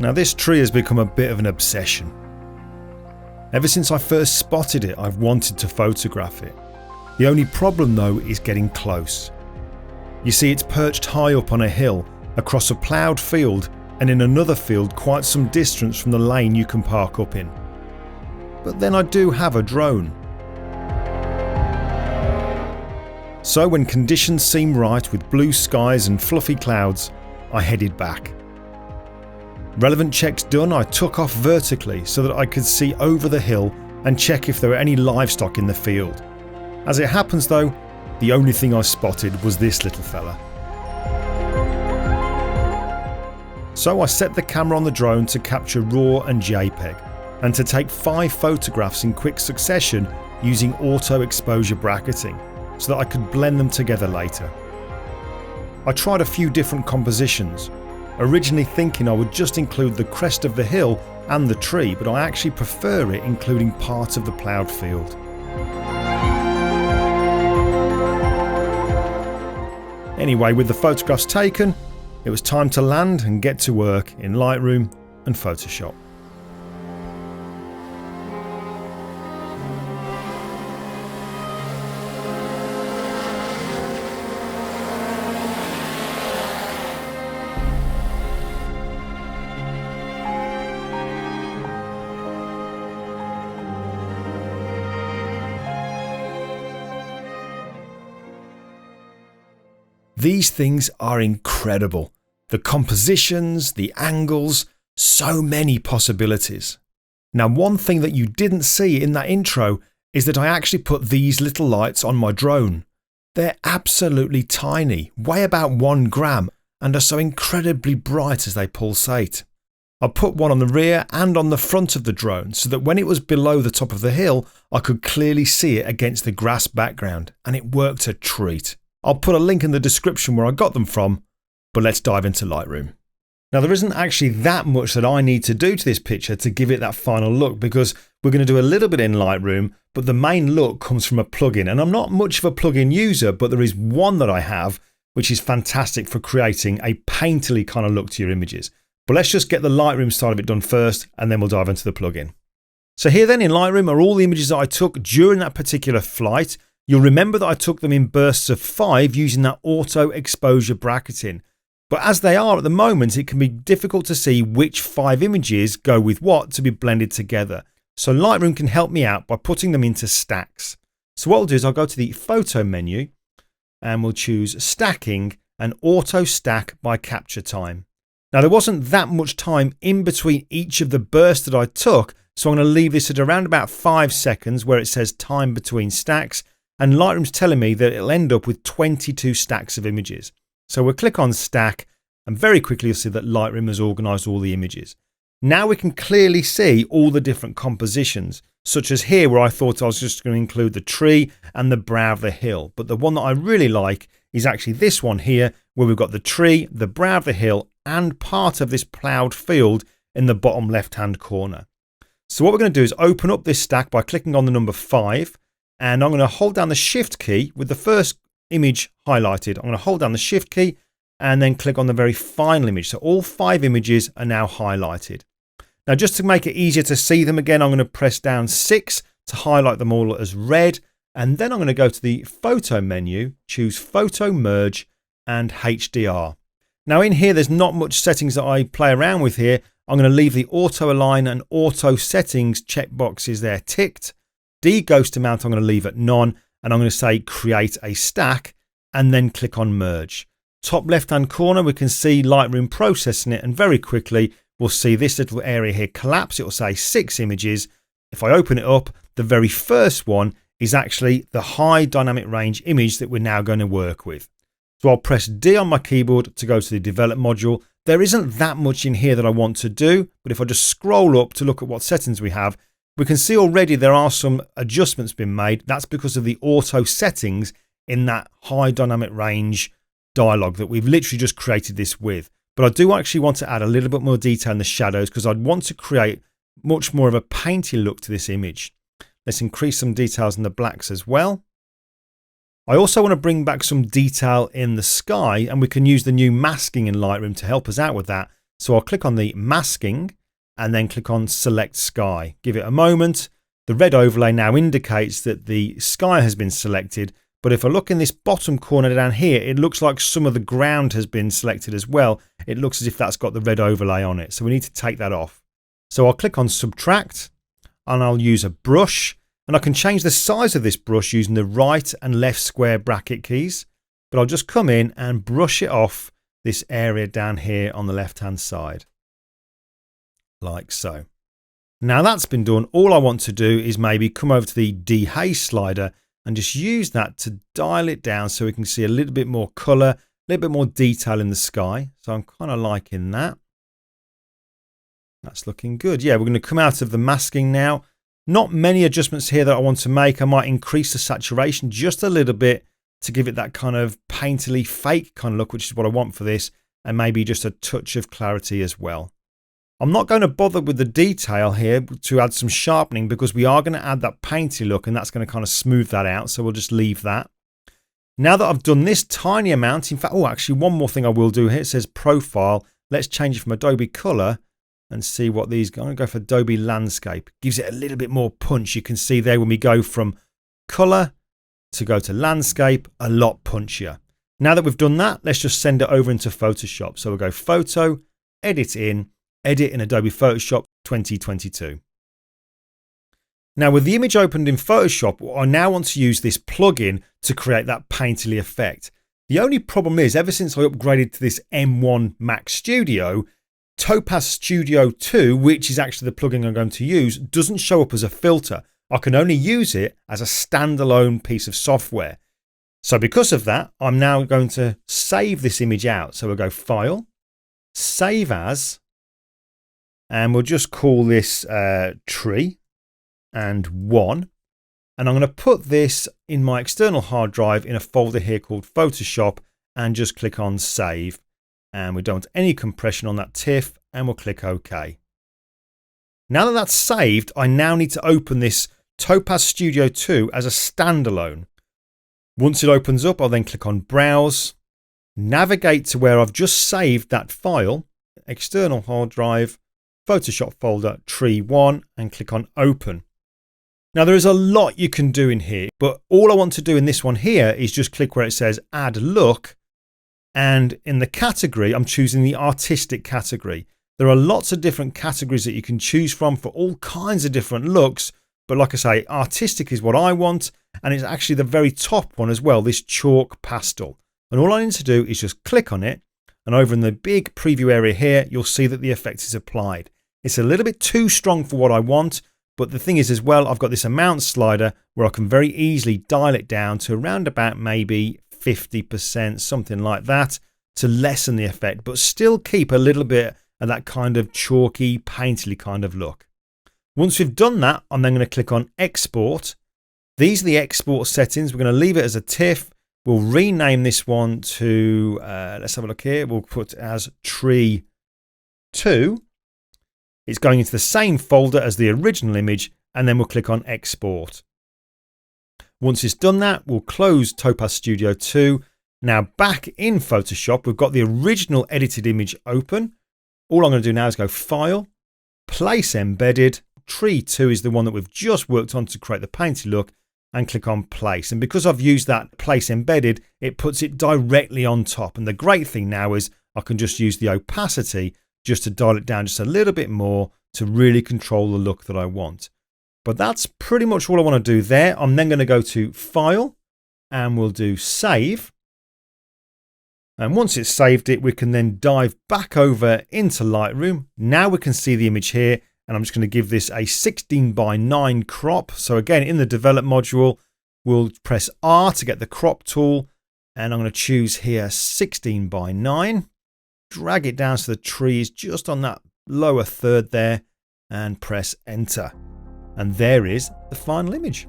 Now this tree has become a bit of an obsession. Ever since I first spotted it, I've wanted to photograph it. The only problem though is getting close. You see, it's perched high up on a hill, across a ploughed field, and in another field quite some distance from the lane you can park up in. But then I do have a drone. So when conditions seemed right with blue skies and fluffy clouds, I headed back. Relevant checks done, I took off vertically so that I could see over the hill and check if there were any livestock in the field. As it happens though, the only thing I spotted was this little fella. So I set the camera on the drone to capture RAW and JPEG, and to take 5 photographs in quick succession using auto exposure bracketing, so that I could blend them together later. I tried a few different compositions, originally thinking I would just include the crest of the hill and the tree, but I actually prefer it including part of the ploughed field. Anyway, with the photographs taken, it was time to land and get to work in Lightroom and Photoshop. These things are incredible. The compositions, the angles, so many possibilities. Now, one thing that you didn't see in that intro is that I actually put these little lights on my drone. They're absolutely tiny, weigh about 1 gram, and are so incredibly bright as they pulsate. I put one on the rear and on the front of the drone so that when it was below the top of the hill, I could clearly see it against the grass background, and it worked a treat. I'll put a link in the description where I got them from, but let's dive into Lightroom. Now there isn't actually that much that I need to do to this picture to give it that final look, because we're going to do a little bit in Lightroom, but the main look comes from a plugin, and I'm not much of a plugin user, but there is one that I have which is fantastic for creating a painterly kind of look to your images. But let's just get the Lightroom side of it done first, and then we'll dive into the plugin. So here then in Lightroom are all the images that I took during that particular flight. You'll remember that I took them in bursts of 5 using that auto exposure bracketing. But as they are at the moment, it can be difficult to see which 5 images go with what to be blended together. So Lightroom can help me out by putting them into stacks. So what I'll do is I'll go to the photo menu and we'll choose stacking and auto stack by capture time. Now there wasn't that much time in between each of the bursts that I took, so I'm going to leave this at around about 5 seconds where it says time between stacks. And Lightroom's telling me that it'll end up with 22 stacks of images. So we'll click on stack and very quickly you'll see that Lightroom has organized all the images. Now we can clearly see all the different compositions, such as here where I thought I was just going to include the tree and the brow of the hill. But the one that I really like is actually this one here, where we've got the tree, the brow of the hill, and part of this ploughed field in the bottom left-hand corner. So what we're going to do is open up this stack by clicking on the number 5. And I'm going to hold down the Shift key with the first image highlighted. I'm going to hold down the Shift key and then click on the very final image. So all 5 images are now highlighted. Now just to make it easier to see them again, I'm going to press down 6 to highlight them all as red. And then I'm going to go to the photo menu, choose Photo Merge and HDR. Now in here, there's not much settings that I play around with here. I'm going to leave the Auto Align and Auto Settings checkboxes there ticked. De-ghost amount I'm going to leave at none, and I'm going to say create a stack and then click on merge. Top left hand corner we can see Lightroom processing it, and very quickly we'll see this little area here collapse. It will say 6 images. If I open it up, the very first one is actually the high dynamic range image that we're now going to work with. So I'll press D on my keyboard to go to the develop module. There isn't that much in here that I want to do, but if I just scroll up to look at what settings we have, we can see already there are some adjustments being made. That's because of the auto settings in that high dynamic range dialog that we've literally just created this with. But I do actually want to add a little bit more detail in the shadows because I'd want to create much more of a painty look to this image. Let's increase some details in the blacks as well. I also want to bring back some detail in the sky, and we can use the new masking in Lightroom to help us out with that. So I'll click on the masking and then click on select sky. Give it a moment. The red overlay now indicates that the sky has been selected. But if I look in this bottom corner down here, it looks like some of the ground has been selected as well. It looks as if that's got the red overlay on it. So we need to take that off. So I'll click on subtract and I'll use a brush, and I can change the size of this brush using the right and left square bracket keys. But I'll just come in and brush it off this area down here on the left hand side, like so. Now that's been done, all I want to do is maybe come over to the dehaze slider and just use that to dial it down so we can see a little bit more colour, a little bit more detail in the sky. So I'm kind of liking that. That's looking good. Yeah, we're going to come out of the masking now. Not many adjustments here that I want to make. I might increase the saturation just a little bit to give it that kind of painterly fake kind of look, which is what I want for this, and maybe just a touch of clarity as well. I'm not going to bother with the detail here to add some sharpening because we are going to add that painterly look, and that's going to kind of smooth that out. So we'll just leave that. Now that I've done this tiny amount, in fact, oh, actually one more thing I will do here. It says profile. Let's change it from Adobe Color and see what these go. I'm going to go for Adobe Landscape. Gives it a little bit more punch. You can see there when we go from color to go to landscape, a lot punchier. Now that we've done that, let's just send it over into Photoshop. So we'll go Photo, Edit in Adobe Photoshop 2022. Now with the image opened in Photoshop, I now want to use this plugin to create that painterly effect. The only problem is, ever since I upgraded to this M1 Mac Studio, Topaz Studio 2, which is actually the plugin I'm going to use, doesn't show up as a filter. I can only use it as a standalone piece of software. So because of that, I'm now going to save this image out. So we'll go File, Save As, and we'll just call this Tree and 1. And I'm going to put this in my external hard drive in a folder here called Photoshop, and just click on Save. And we don't want any compression on that TIFF, and we'll click OK. Now that that's saved, I now need to open this Topaz Studio 2 as a standalone. Once it opens up, I'll then click on Browse, navigate to where I've just saved that file, external hard drive, Photoshop folder, Tree 1, and click on Open. Now there is a lot you can do in here, but all I want to do in this one here is just click where it says Add Look, and in the category, I'm choosing the Artistic category. There are lots of different categories that you can choose from for all kinds of different looks. But like I say, artistic is what I want, and it's actually the very top one as well, this chalk pastel. And all I need to do is just click on it, and over in the big preview area here, you'll see that the effect is applied. It's a little bit too strong for what I want, but the thing is as well, I've got this amount slider where I can very easily dial it down to around about maybe 50%, something like that, to lessen the effect, but still keep a little bit of that kind of chalky, painterly kind of look. Once we've done that, I'm then going to click on Export. These are the export settings. We're going to leave it as a TIFF. We'll rename this one to, let's have a look here. We'll put it as Tree 2. It's going into the same folder as the original image, and then we'll click on Export. Once it's done that, we'll close Topaz Studio 2. Now back in Photoshop, we've got the original edited image open. All I'm going to do now is go File, Place Embedded. Tree 2 is the one that we've just worked on to create the painted look, and click on Place. And because I've used that Place Embedded, it puts it directly on top. And the great thing now is I can just use the opacity just to dial it down just a little bit more to really control the look that I want. But that's pretty much all I want to do there. I'm then going to go to File, and we'll do Save. And once it's saved it, we can then dive back over into Lightroom. Now we can see the image here, and I'm just going to give this a 16:9 crop. So again, in the Develop module, we'll press R to get the crop tool, and I'm going to choose here 16:9. Drag it down so the tree is just on that lower third there, and press Enter. And there is the final image.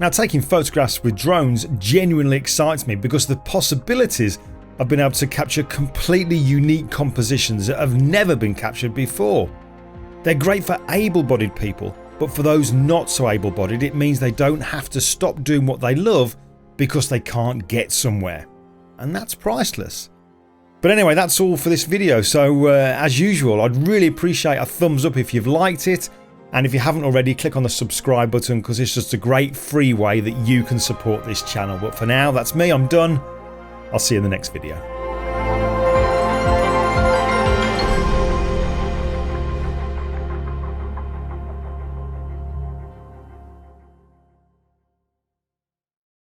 Now, taking photographs with drones genuinely excites me because the possibilities of being able to capture completely unique compositions that have never been captured before. They're great for able-bodied people, but for those not so able-bodied, it means they don't have to stop doing what they love because they can't get somewhere. And that's priceless. But anyway, that's all for this video. So as usual, I'd really appreciate a thumbs up if you've liked it. And if you haven't already, click on the subscribe button, because it's just a great free way that you can support this channel. But for now, that's me. I'm done. I'll see you in the next video.